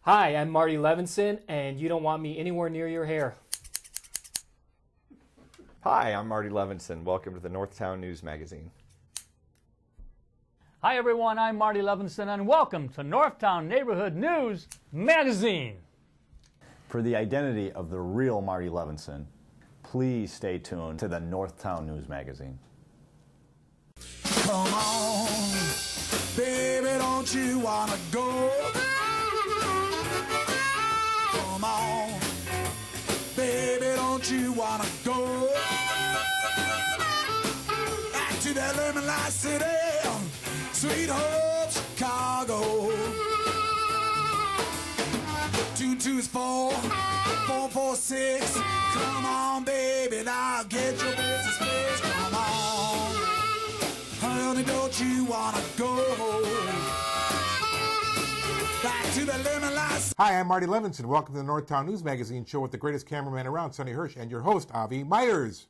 Hi, I'm Marty Levinson, and you don't want me anywhere near your hair. Hi, I'm Marty Levinson. Welcome to the Northtown News Magazine. Hi everyone, I'm Marty Levinson and welcome to Northtown Neighborhood News Magazine. For the identity of the real Marty Levinson, please stay tuned to the Northtown News Magazine. Come on, baby, don't you wanna go? Come on, baby, don't you wanna go? Back to that lemon light city, sweet Hope, Chicago. 224 446. Come on, baby, now get your business fixed. Come on, honey, don't you wanna go back to the lemon light? Hi, I'm Marty Levinson. Welcome to the Northtown News Magazine show with the greatest cameraman around, Sonny Hirsch, and your host, Avi Myers.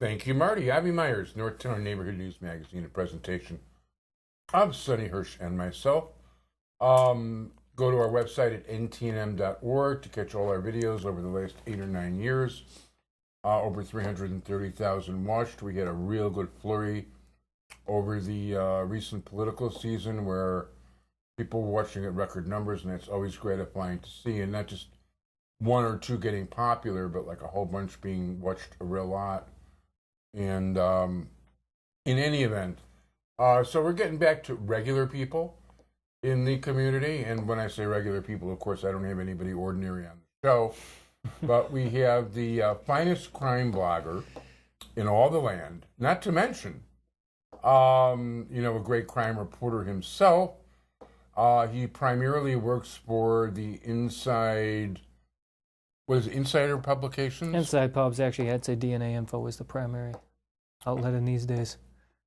Thank you, Marty. Avi Myers, Northtown Neighborhood News Magazine, a presentation of Sonny Hirsch and myself. Go to our website at ntnm.org to catch all our videos over the last 8 or 9 years. Over 330,000 watched. We had a real good flurry over the recent political season where people were watching at record numbers, and that's always gratifying to see, and not just one or two getting popular, but like a whole bunch being watched a real lot. And in any event, so we're getting back to regular people in the community, and when I say regular people, of course, I don't have anybody ordinary on the show, but we have the finest crime blogger in all the land, not to mention, a great crime reporter himself. He primarily works for the Insider Publications? Inside Pubs actually had to say DNA Info was the primary outlet in these days.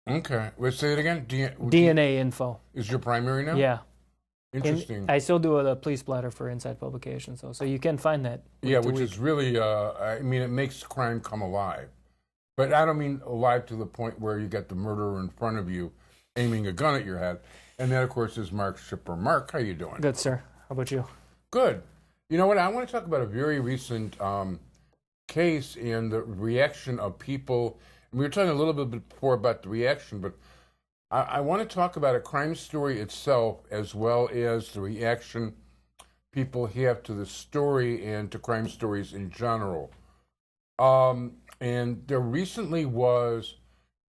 Okay. Let's say it again. DNA Info. Is your primary now? Yeah. Interesting. I still do a police splatter for Inside Publications, though, so you can find that. Yeah, which is really, it makes crime come alive. But I don't mean alive to the point where you got the murderer in front of you aiming a gun at your head. And that, of course, is Mark Schipper. Mark, how you doing? Good, sir. How about you? Good. You know what? I want to talk about a very recent case and the reaction of people. We were talking a little bit before about the reaction, but I want to talk about a crime story itself as well as the reaction people have to the story and to crime stories in general. And there recently was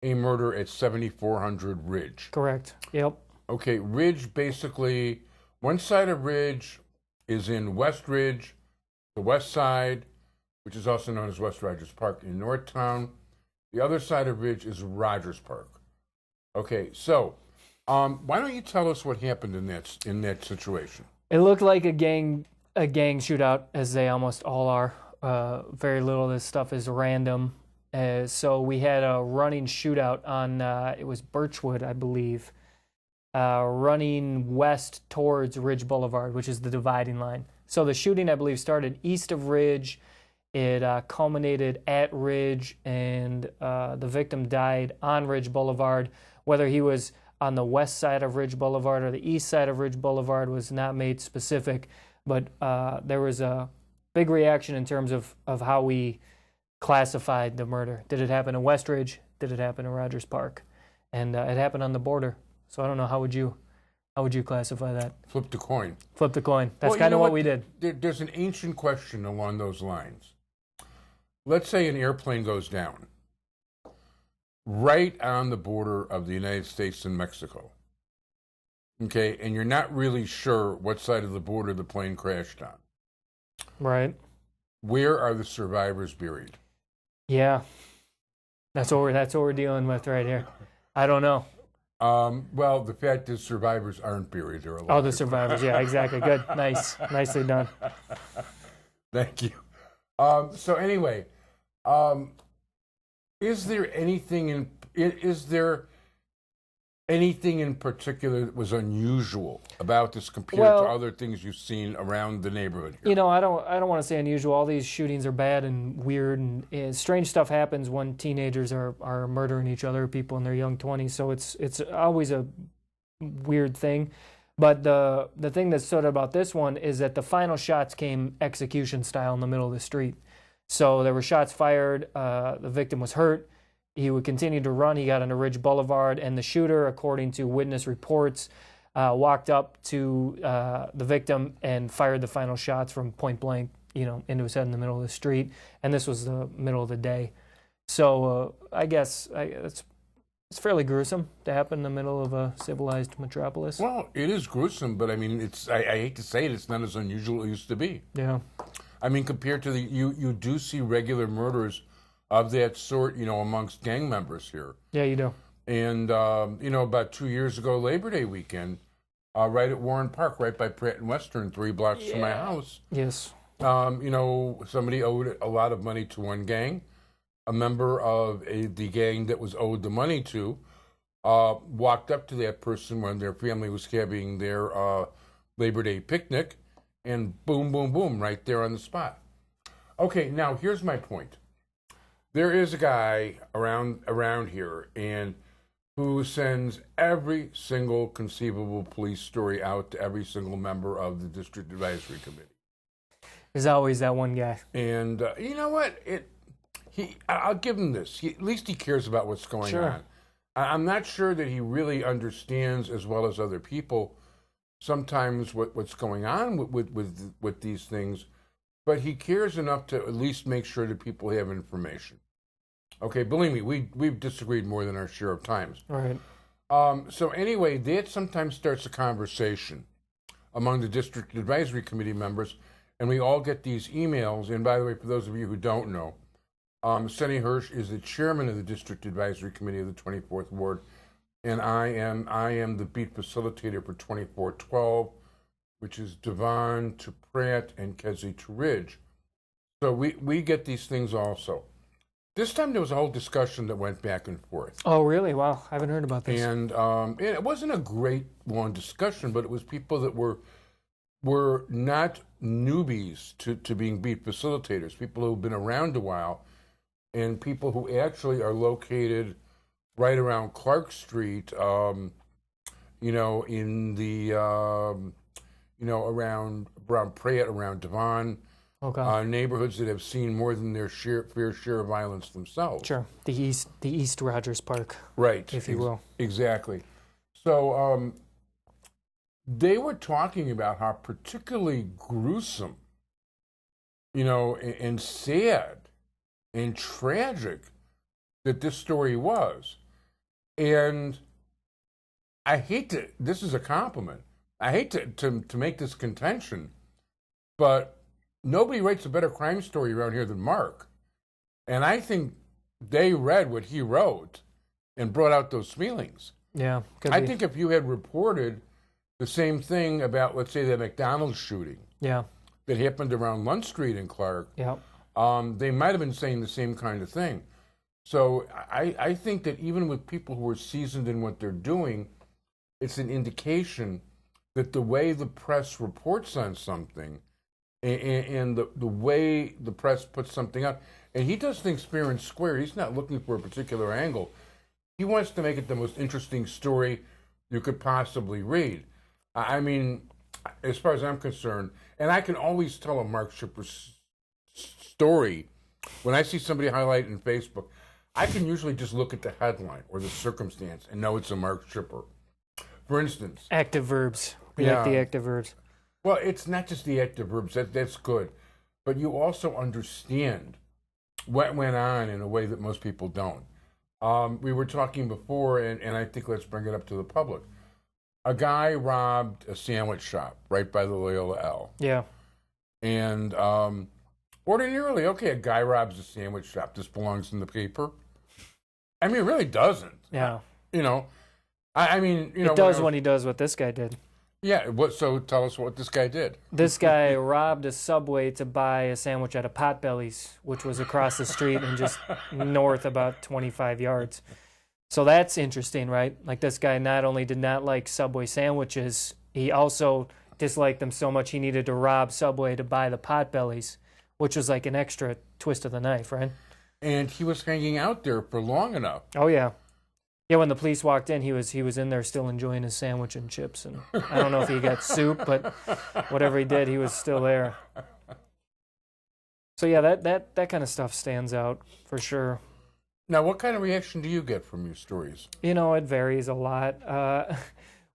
a murder at 7400 Ridge. Correct. Yep. Okay, Ridge, basically, one side of Ridge is in West Ridge, the west side, which is also known as West Rogers Park in Northtown. The other side of Ridge is Rogers Park. Okay, so why don't you tell us what happened in that situation? It looked like a gang shootout, as they almost all are. Very little of this stuff is random. So we had a running shootout on, it was Birchwood, I believe, running west towards Ridge Boulevard, which is the dividing line. So the shooting, I believe, started east of Ridge. It culminated at Ridge, and the victim died on Ridge Boulevard. Whether he was on the west side of Ridge Boulevard or the east side of Ridge Boulevard was not made specific, but there was a big reaction in terms of how we classified the murder. Did it happen in West Ridge? Did it happen in Rogers Park? And it happened on the border. So I don't know, how would you classify that? Flip the coin. Flip the coin. That's kind of what we did. There's an ancient question along those lines. Let's say an airplane goes down right on the border of the United States and Mexico. Okay, and you're not really sure what side of the border the plane crashed on. Right. Where are the survivors buried? Yeah. That's what we're dealing with right here. I don't know. Well, the fact is survivors aren't buried. They're alive. Oh, the survivors. Yeah, exactly. Good. Nice. Nicely done. Thank you. So anyway, is there anything in particular that was unusual about this compared to other things you've seen around the neighborhood here? You know, I don't want to say unusual. All these shootings are bad and weird, and strange stuff happens when teenagers are murdering each other, people in their young 20s. So it's always a weird thing. But the thing that stood out about this one is that the final shots came execution style in the middle of the street. So there were shots fired. The victim was hurt. He would continue to run. He got onto Ridge Boulevard, and the shooter, according to witness reports, walked up to the victim and fired the final shots from point blank, into his head in the middle of the street. And this was the middle of the day. So I guess it's fairly gruesome to happen in the middle of a civilized metropolis. Well, it is gruesome, but I mean, I hate to say it, it's not as unusual as it used to be. Yeah. I mean, compared to you do see regular murders of that sort, amongst gang members here. Yeah, you do. And, about 2 years ago, Labor Day weekend, right at Warren Park, right by Pratt and Western, 3 blocks from my house. Yes. Somebody owed a lot of money to one gang. A member of the gang that was owed the money to walked up to that person when their family was having their Labor Day picnic, and boom, boom, boom, right there on the spot. Okay, now here's my point. There is a guy around here and who sends every single conceivable police story out to every single member of the District Advisory Committee. There's always that one guy. And you know what? I'll give him this. At least he cares about what's going on. I'm not sure that he really understands as well as other people sometimes what's going on with these things, but he cares enough to at least make sure that people have information. Okay, believe me, we've disagreed more than our share of times. Right. So anyway, that sometimes starts a conversation among the District Advisory Committee members, and we all get these emails. And by the way, for those of you who don't know, Sonny Hirsch is the chairman of the District Advisory Committee of the 24th Ward, and I am the beat facilitator for 2412, which is Devon to Pratt and Kesey to Ridge. So we get these things also. This time there was a whole discussion that went back and forth. Oh, really? Wow, I haven't heard about this. And it wasn't a great long discussion, but it was people that were not newbies to being beat facilitators, people who've been around a while, and people who actually are located right around Clark Street, in the, around Pratt, around Devon, Okay. Neighborhoods that have seen more than their fair share of violence themselves. Sure. The East Rogers Park. Right. If you will. Exactly. So they were talking about how particularly gruesome, and sad and tragic that this story was. And I hate to, this is a compliment, I hate to make this contention, but nobody writes a better crime story around here than Mark. And I think they read what he wrote and brought out those feelings. Yeah. I think if you had reported the same thing about, let's say, the McDonald's shooting Yeah. that happened around Lunn Street in Clark, Yeah. they might have been saying the same kind of thing. So I think that even with people who are seasoned in what they're doing, it's an indication that the way the press reports on something and the way the press puts something out, and he does things fair and square. He's not looking for a particular angle. He wants to make it the most interesting story you could possibly read. I mean, as far as I'm concerned, and I can always tell a Mark Schipper story when I see somebody highlight it in Facebook. I can usually just look at the headline or the circumstance and know it's a Mark Schipper. For instance, Active verbs. We like the active verbs. well, it's not just the active verbs. That's good. But you also understand what went on in a way that most people don't. We were talking before, and I think let's bring it up to the public. A guy robbed a sandwich shop right by the Loyola L. Yeah. And ordinarily, okay, a guy robs a sandwich shop. This belongs in the paper. I mean, it really doesn't. Yeah. I mean, It does when he does what this guy did. Yeah. So tell us what this guy did. This guy robbed a Subway to buy a sandwich at a Potbelly's, which was across the street and just north about 25 yards. So that's interesting, right? Like, this guy not only did not like Subway sandwiches, he also disliked them so much he needed to rob Subway to buy the Potbelly's, which was like an extra twist of the knife, right? And he was hanging out there for long enough. Oh, yeah. Yeah, when the police walked in, he was in there still enjoying his sandwich and chips, and I don't know if he got soup, but whatever he did, he was still there. So yeah, that kind of stuff stands out for sure. Now, what kind of reaction do you get from your stories? You know, it varies a lot.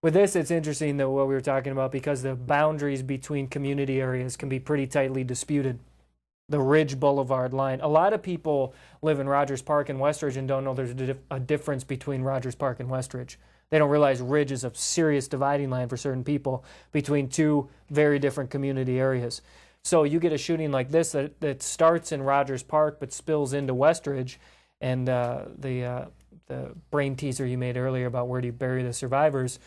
With this, it's interesting that what we were talking about, because the boundaries between community areas can be pretty tightly disputed. The Ridge Boulevard line. A lot of people live in Rogers Park and Westridge and don't know there's a difference between Rogers Park and Westridge. They don't realize Ridge is a serious dividing line for certain people between two very different community areas. So you get a shooting like this that starts in Rogers Park but spills into Westridge, and the brain teaser you made earlier about where do you bury the survivors.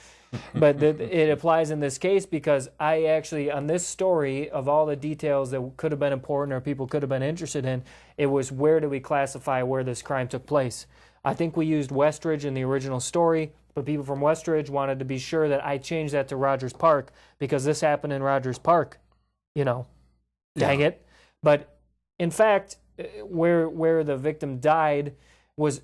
But it applies in this case because I actually, on this story, of all the details that could have been important or people could have been interested in, it was where do we classify where this crime took place. I think we used Westridge in the original story, but people from Westridge wanted to be sure that I changed that to Rogers Park because this happened in Rogers Park, you know. Dang it. But in fact, where the victim died was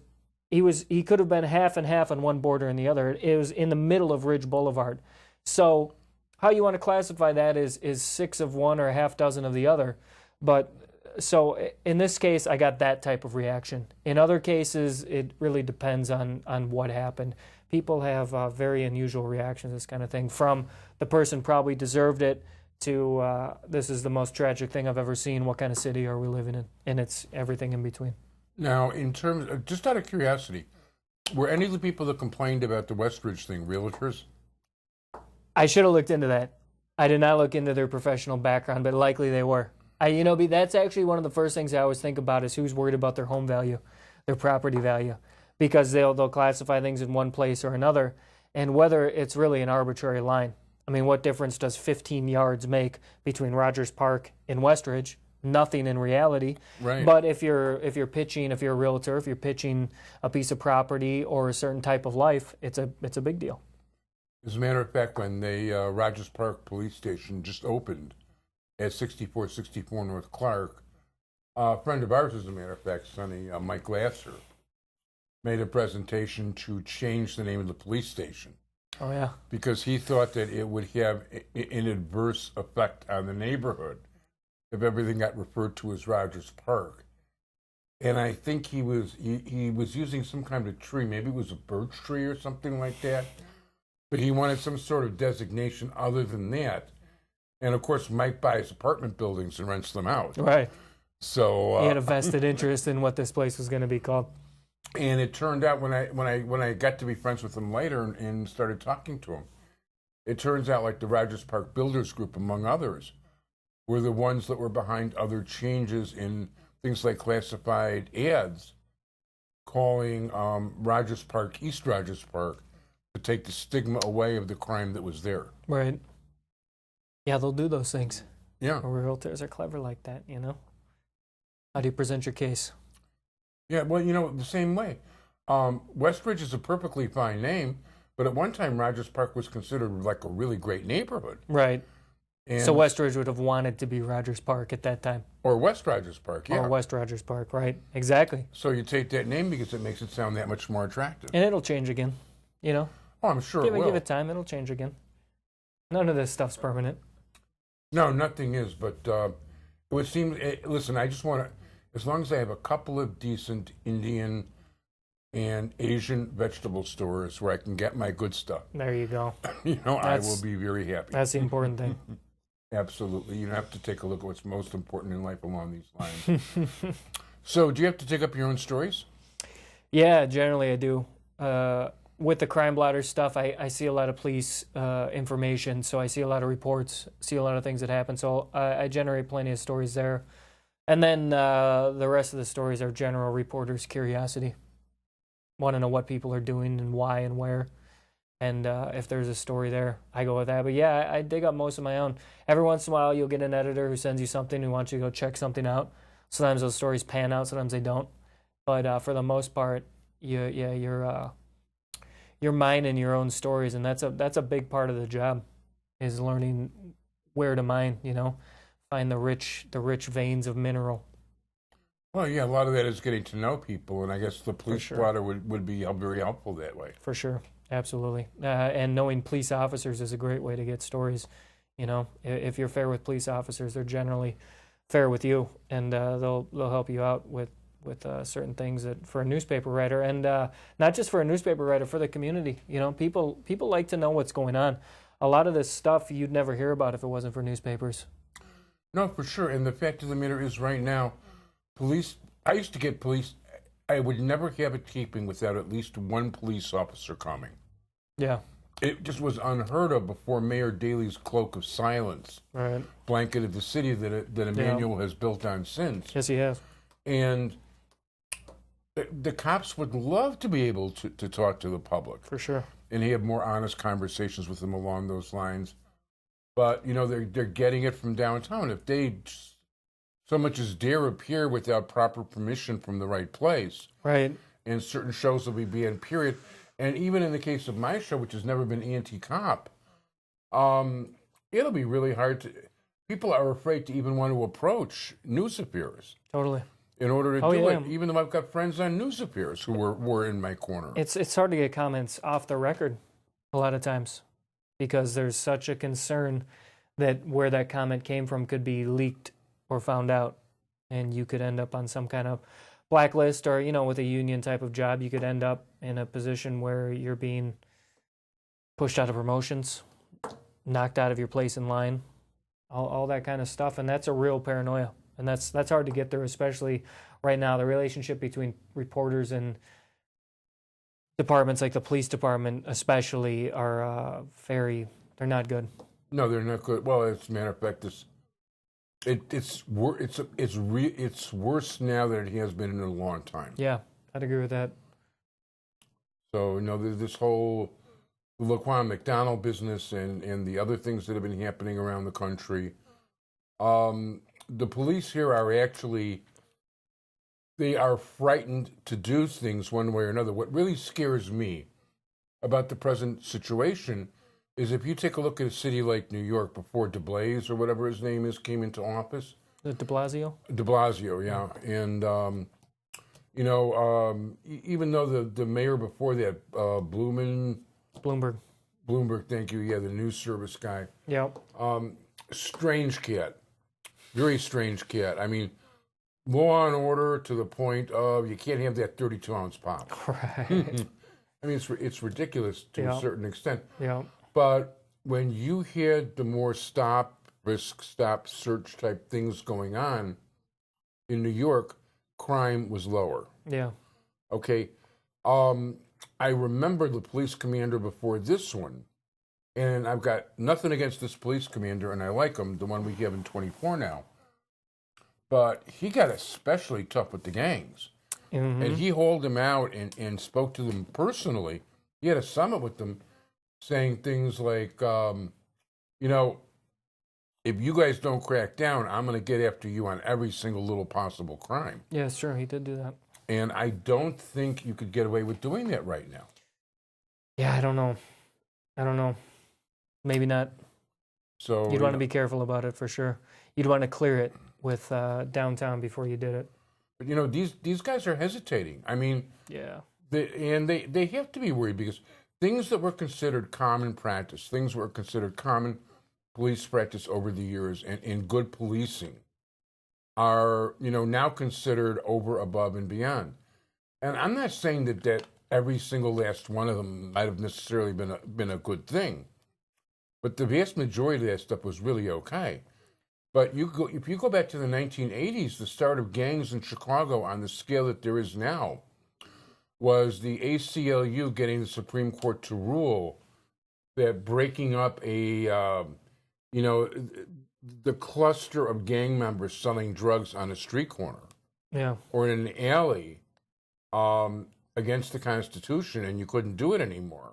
he could have been half and half on one border and the other. It was in the middle of Ridge Boulevard. So how you want to classify that is 6 of one or a half dozen of the other. But so in this case, I got that type of reaction. In other cases, it really depends on what happened. People have very unusual reactions to this kind of thing, from the person probably deserved it to this is the most tragic thing I've ever seen. What kind of city are we living in? And it's everything in between. Now, in terms of, just out of curiosity, were any of the people that complained about the Westridge thing realtors? I should have looked into that. I did not look into their professional background, but likely they were. That's actually one of the first things I always think about is who's worried about their home value, their property value, because they'll classify things in one place or another, and whether it's really an arbitrary line. I mean, what difference does 15 yards make between Rogers Park and Westridge? Nothing in reality. Right. But if you're pitching, if you're a realtor, if you're pitching a piece of property or a certain type of life, it's a big deal. As a matter of fact, when the Rogers Park Police Station just opened at 6464 North Clark, a friend of ours, as a matter of fact, Sonny, Mike Lasser, made a presentation to change the name of the police station. Oh, yeah. Because he thought that it would have an adverse effect on the neighborhood if everything got referred to as Rogers Park. And I think he was using some kind of tree, maybe it was a birch tree or something like that, but he wanted some sort of designation other than that. And of course, Mike buys apartment buildings and rents them out. Right. So he had a vested interest in what this place was going to be called. And it turned out when I got to be friends with him later and started talking to him, it turns out like the Rogers Park Builders Group, among others, were the ones that were behind other changes in things like classified ads, calling Rogers Park East Rogers Park to take the stigma away of the crime that was there. Right. Yeah, they'll do those things. Yeah. Realtors are clever like that, you know? How do you present your case? Yeah, well, the same way. Westridge is a perfectly fine name, but at one time Rogers Park was considered like a really great neighborhood. Right. And so Westridge would have wanted to be Rogers Park at that time. Or West Rogers Park, yeah. Or West Rogers Park, right. Exactly. So you take that name because it makes it sound that much more attractive. And it'll change again, you know? Oh, I'm sure it will. Give it time, it'll change again. None of this stuff's permanent. No, nothing is, but it would seem, listen, I just want to, as long as I have a couple of decent Indian and Asian vegetable stores where I can get my good stuff. There you go. I will be very happy. That's the important thing. Absolutely. You have to take a look at what's most important in life along these lines. So, do you have to take up your own stories? Yeah, generally I do. With the crime blotter stuff, I see a lot of police information, so I see a lot of reports, see a lot of things that happen. So I generate plenty of stories there. And then the rest of the stories are general reporters' curiosity. Want to know what people are doing and why and where. And if there's a story there, I go with that. But yeah, I dig up most of my own. Every once in a while, you'll get an editor who sends you something, who wants you to go check something out. Sometimes those stories pan out, sometimes they don't. But for the most part, you're mining your own stories, and that's a big part of the job, is learning where to mine. Find the rich veins of mineral. Well, yeah, a lot of that is getting to know people, and I guess the police sure. blotter would be very helpful that way. For sure, absolutely. And knowing police officers is a great way to get stories. You know, if you're fair with police officers, they're generally fair with you, and they'll help you out with certain things that for a newspaper writer, and not just for a newspaper writer, for the community. You know, people like to know what's going on. A lot of this stuff you'd never hear about if it wasn't for newspapers. No, for sure. And the fact of the matter is, right now, police. I used to get police. I would never have it keeping without at least one police officer coming. Yeah. It just was unheard of before Mayor Daley's cloak of silence Right. blanketed the city that Emmanuel has built on since. Yes, he has. And the cops would love to be able to talk to the public For sure. and have more honest conversations with them along those lines. But, you know, they're getting it from downtown. If they so much as dare appear without proper permission from the right place, Right. and certain shows will be banned, period. And even in the case of my show, which has never been anti-cop, it'll be really hard to... People are afraid to even want to approach news affairs Totally. in order to Oh, do yeah. it, even though I've got friends on news affairs who were in my corner. It's hard to get comments off the record a lot of times because there's such a concern that where that comment came from could be leaked or found out, and you could end up on some kind of blacklist, or, you know, with a union type of job, you could end up in a position where you're being pushed out of promotions, knocked out of your place in line, all that kind of stuff. And that's a real paranoia. And that's hard to get through, especially right now. The relationship between reporters and departments like the police department especially are they're not good. No, they're not good. Well, as a matter of fact, it's worse now than it has been in a long time. Yeah, I'd agree with that. So, you know, there's this whole Laquan McDonald business and the other things that have been happening around the country. The police here are actually, they are frightened to do things one way or another. What really scares me about the present situation is if you take a look at a city like New York before de Blaise or whatever his name is came into office. De Blasio? De Blasio, yeah. And, you know, even though the mayor before that, Bloomberg. Bloomberg, thank you, yeah, the news service guy. Yep. Strange cat. Very strange cat. I mean, law and order to the point of you can't have that 32-ounce pop. Right. I mean, it's ridiculous to a certain extent. Yeah. But when you had the more risk stop, search type things going on in New York, crime was lower. Yeah. Okay. I remember the police commander before this one, and I've got nothing against this police commander, and I like him, the one we have in 24 now. But he got especially tough with the gangs. Mm-hmm. And he hauled them out and spoke to them personally. He had a summit with them saying things like, you know, if you guys don't crack down, I'm going to get after you on every single little possible crime. Yeah, sure, he did do that. And I don't think you could get away with doing that right now. Yeah, I don't know. Maybe not. So You'd want to be careful about it for sure. You'd want to clear it with downtown before you did it. But, you know, these guys are hesitating. I mean, Yeah. they have to be worried because things that were considered common practice, things that were considered common police practice over the years and good policing are, you know, now considered over, above, and beyond. And I'm not saying that every single last one of them might have necessarily been a good thing, but the vast majority of that stuff was really okay. But if you go back to the 1980s, the start of gangs in Chicago on the scale that there is now was the ACLU getting the Supreme Court to rule that breaking up the cluster of gang members selling drugs on a street corner Yeah. or in an alley against the Constitution, and you couldn't do it anymore.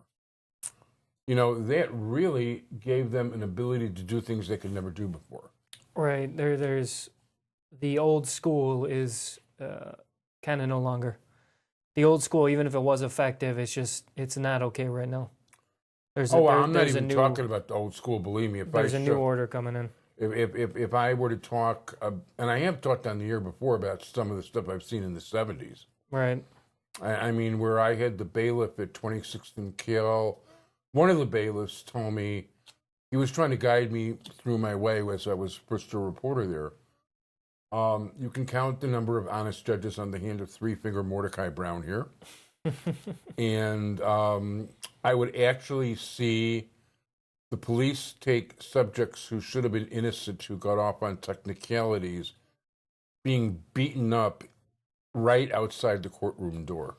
You know, that really gave them an ability to do things they could never do before. Right. There's the old school is kind of no longer. The old school, even if it was effective, it's not okay right now. I'm not even talking about the old school. Believe me, There's a new order coming in. If I were to talk, and I have talked on the air before about some of the stuff I've seen in the 70s. Right. I mean, where I had the bailiff at 26th and Kill, one of the bailiffs told me, he was trying to guide me through my way as I was first a reporter there. You can count the number of honest judges on the hand of three-finger Mordecai Brown here. And I would actually see the police take subjects who should have been innocent, who got off on technicalities, being beaten up right outside the courtroom door.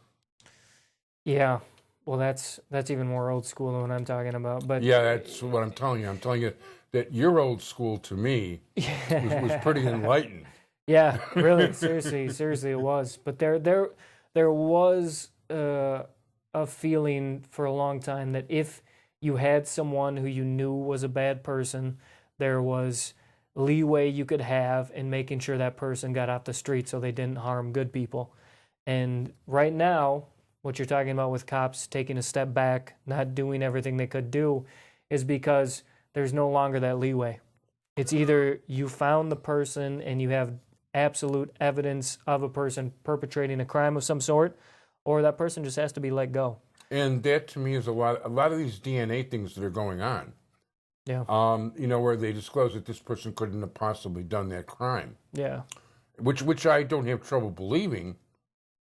Yeah. Well, that's even more old school than what I'm talking about. But Yeah, that's what I'm telling you. I'm telling you that your old school to me was pretty enlightened. yeah, really, seriously, it was. But there was a feeling for a long time that if you had someone who you knew was a bad person, there was leeway you could have in making sure that person got off the street so they didn't harm good people. And right now, what you're talking about with cops taking a step back, not doing everything they could do, is because there's no longer that leeway. It's either you found the person and you have absolute evidence of a person perpetrating a crime of some sort, or that person just has to be let go. And that to me is a lot of these DNA things that are going on. Yeah. Where they disclose that this person couldn't have possibly done that crime. Yeah. Which I don't have trouble believing,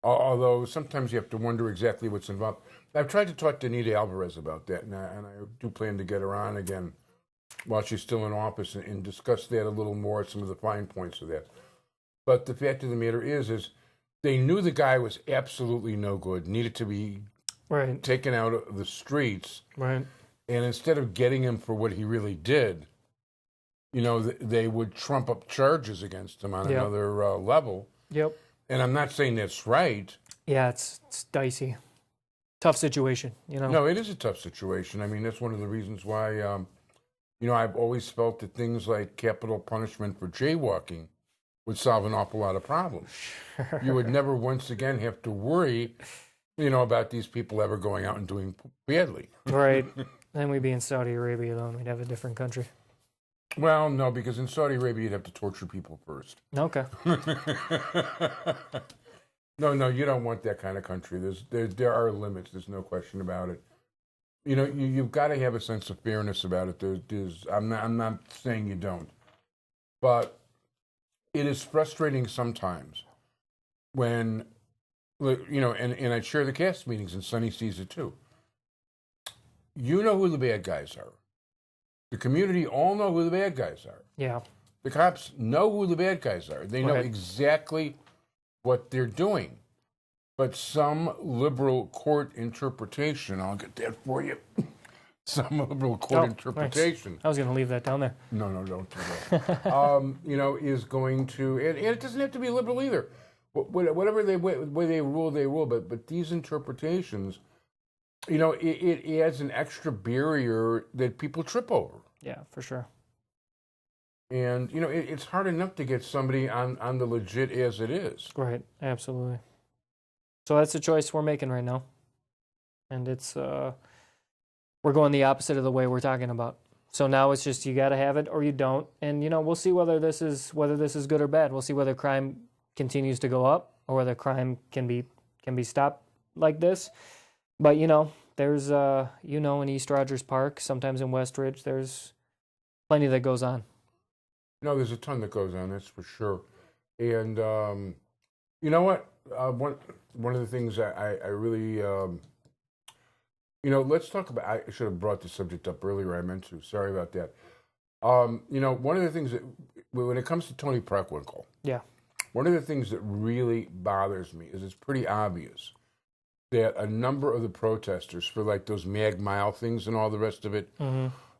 although sometimes you have to wonder exactly what's involved. I've tried to talk to Anita Alvarez about that, and I do plan to get her on again while she's still in office and discuss that a little more, some of the fine points of that. But the fact of the matter is they knew the guy was absolutely no good, needed to be Right. taken out of the streets. Right. And instead of getting him for what he really did, they would trump up charges against him on Yep. another level. Yep. And I'm not saying that's right. Yeah, it's dicey. Tough situation, No, it is a tough situation. I mean, that's one of the reasons why, I've always felt that things like capital punishment for jaywalking would solve an awful lot of problems. You would never once again have to worry, about these people ever going out and doing badly. Right. Then we'd be in Saudi Arabia, though, and we'd have a different country. Well, no, because in Saudi Arabia, you'd have to torture people first. Okay. No, you don't want that kind of country. There are limits. There's no question about it. You've got to have a sense of fairness about it. I'm not saying you don't, but it is frustrating sometimes when, and I chair the cast meetings, and Sonny sees it too. You know who the bad guys are. The community all know who the bad guys are. Yeah. The cops know who the bad guys are. They know Right. exactly what they're doing. But some liberal court interpretation, I'll get that for you. Some liberal court interpretation. Nice. I was going to leave that down there. No, don't do that. Is going to, and it doesn't have to be liberal either. Whatever way they rule. But these interpretations, it adds an extra barrier that people trip over. Yeah, for sure. And, it's hard enough to get somebody on the legit as it is. Right. Absolutely. So that's the choice we're making right now. And it's, we're going the opposite of the way we're talking about. So now it's just you got to have it or you don't. And, we'll see whether this is good or bad. We'll see whether crime continues to go up or whether crime can be stopped like this. But, there's, in East Rogers Park, sometimes in Westridge, there's plenty that goes on. No, there's a ton that goes on, that's for sure. And you know what? One of the things I really, let's talk about, I should have brought the subject up earlier, I meant to, sorry about that. One of the things that, when it comes to Tony Preckwinkle, Yeah. one of the things that really bothers me is it's pretty obvious that a number of the protesters for like those Mag Mile things and all the rest of it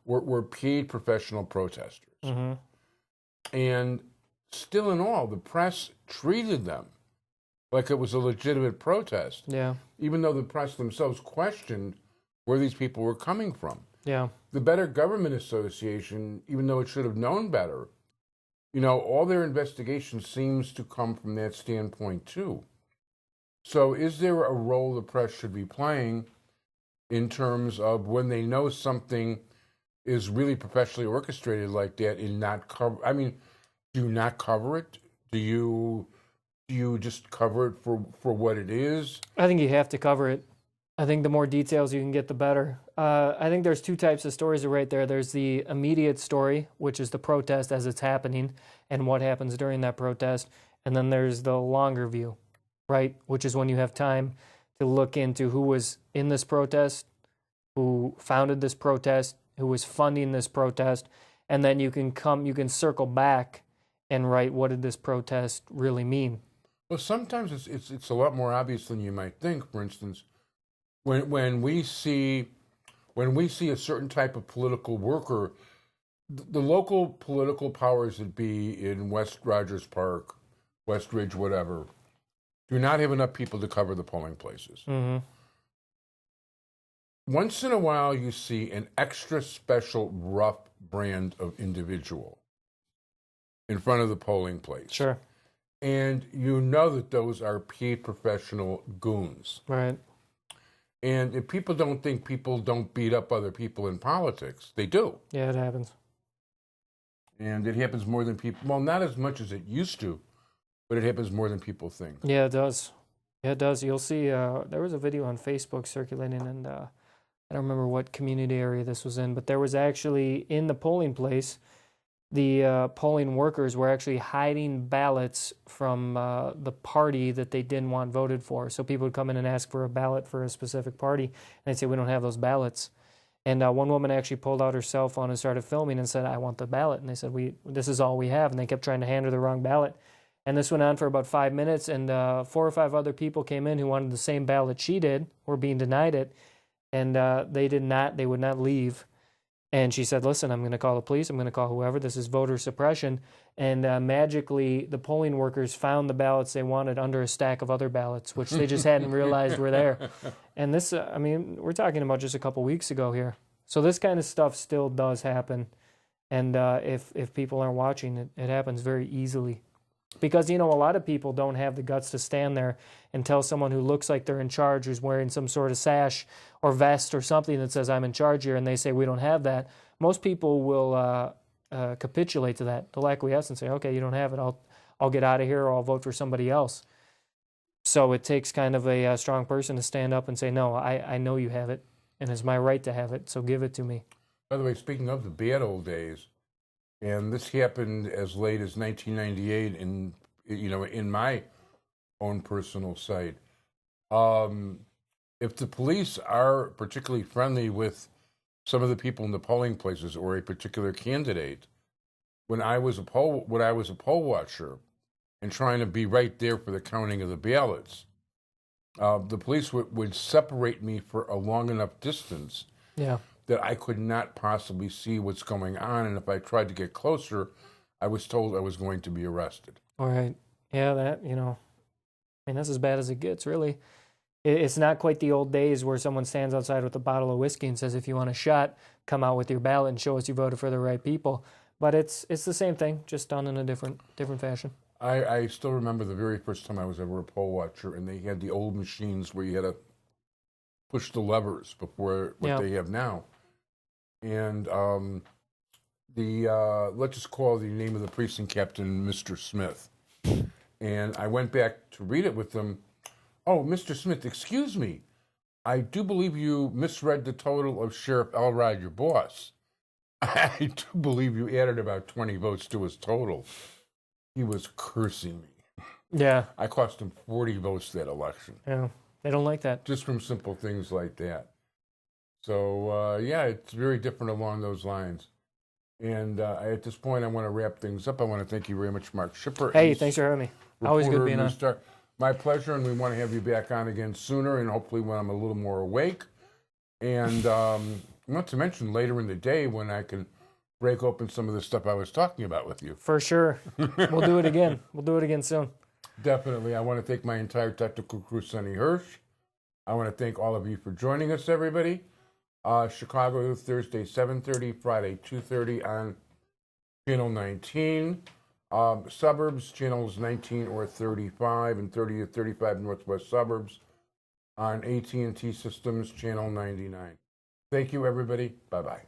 were paid professional protesters. Mm-hmm. And still in all, the press treated them like it was a legitimate protest. Yeah. Even though the press themselves questioned where these people were coming from. Yeah. The Better Government Association, even though it should have known better, all their investigation seems to come from that standpoint too. So is there a role the press should be playing in terms of when they know something is really professionally orchestrated like that and not cover. I mean, do you not cover it? Do you just cover it for what it is? I think you have to cover it. I think the more details you can get, the better. I think there's two types of stories right there. There's the immediate story, which is the protest as it's happening and what happens during that protest. And then there's the longer view, right? Which is when you have time to look into who was in this protest, who founded this protest, who was funding this protest. And then you can circle back and write, what did this protest really mean? Well, sometimes it's a lot more obvious than you might think. For instance, when we see a certain type of political worker, the local political powers that be in West Rogers Park, West Ridge, whatever, do not have enough people to cover the polling places. Mm-hmm. Once in a while, you see an extra special rough brand of individual in front of the polling place. Sure. And you know that those are paid professional goons. Right. And if people don't think people don't beat up other people in politics, they do. Yeah, it happens. And it happens more than people, well, not as much as it used to, but it happens more than people think. Yeah, it does. Yeah, it does. You'll see, there was a video on Facebook circulating, and I don't remember what community area this was in, but there was actually, in the polling place, the polling workers were actually hiding ballots from the party that they didn't want voted for. So people would come in and ask for a ballot for a specific party, and they'd say, we don't have those ballots. And one woman actually pulled out her cell phone and started filming and said, I want the ballot. And they said, this is all we have. And they kept trying to hand her the wrong ballot. And this went on for about 5 minutes, and 4 or 5 other people came in who wanted the same ballot she did, were being denied it, and they would not leave. And she said, listen, I'm going to call the police. I'm going to call whoever. This is voter suppression. And magically, the polling workers found the ballots they wanted under a stack of other ballots, which they just hadn't realized were there. And this, we're talking about just a couple weeks ago here. So this kind of stuff still does happen. And if people aren't watching, it happens very easily. Because, a lot of people don't have the guts to stand there and tell someone who looks like they're in charge, who's wearing some sort of sash or vest or something that says, I'm in charge here, and they say, we don't have that. Most people will capitulate to that. They'll acquiesce and say, okay, you don't have it. I'll get out of here, or I'll vote for somebody else. So it takes kind of a strong person to stand up and say, no, I know you have it, and it's my right to have it, so give it to me. By the way, speaking of the bad old days, and this happened as late as 1998 in my own personal sight. If the police are particularly friendly with some of the people in the polling places or a particular candidate, when I was a poll watcher and trying to be right there for the counting of the ballots, the police would separate me for a long enough distance. Yeah. That I could not possibly see what's going on, and if I tried to get closer, I was told I was going to be arrested. All right. Yeah, that's as bad as it gets, really. It's not quite the old days where someone stands outside with a bottle of whiskey and says, if you want a shot, come out with your ballot and show us you voted for the right people. But it's the same thing, just done in a different fashion. I still remember the very first time I was ever a poll watcher, and they had the old machines where you had to push the levers before what they have now. And let's just call the name of the precinct captain Mr. Smith. And I went back to read it with them. Oh, Mr. Smith, excuse me. I do believe you misread the total of Sheriff Elrod, your boss. I do believe you added about 20 votes to his total. He was cursing me. Yeah. I cost him 40 votes that election. Yeah. They don't like that. Just from simple things like that. So, it's very different along those lines. And at this point, I want to wrap things up. I want to thank you very much, Mark Schipper. Hey, thanks for having me. Always good being on. My pleasure, and we want to have you back on again sooner, and hopefully when I'm a little more awake. And not to mention later in the day when I can break open some of the stuff I was talking about with you. For sure. We'll do it again. We'll do it again soon. Definitely. I want to thank my entire technical crew, Sonny Hirsch. I want to thank all of you for joining us, everybody. Chicago, Thursday, 7:30, Friday, 2:30 on Channel 19. Suburbs, channels 19 or 35 and 30 to 35 Northwest Suburbs on AT&T Systems, Channel 99. Thank you, everybody. Bye-bye.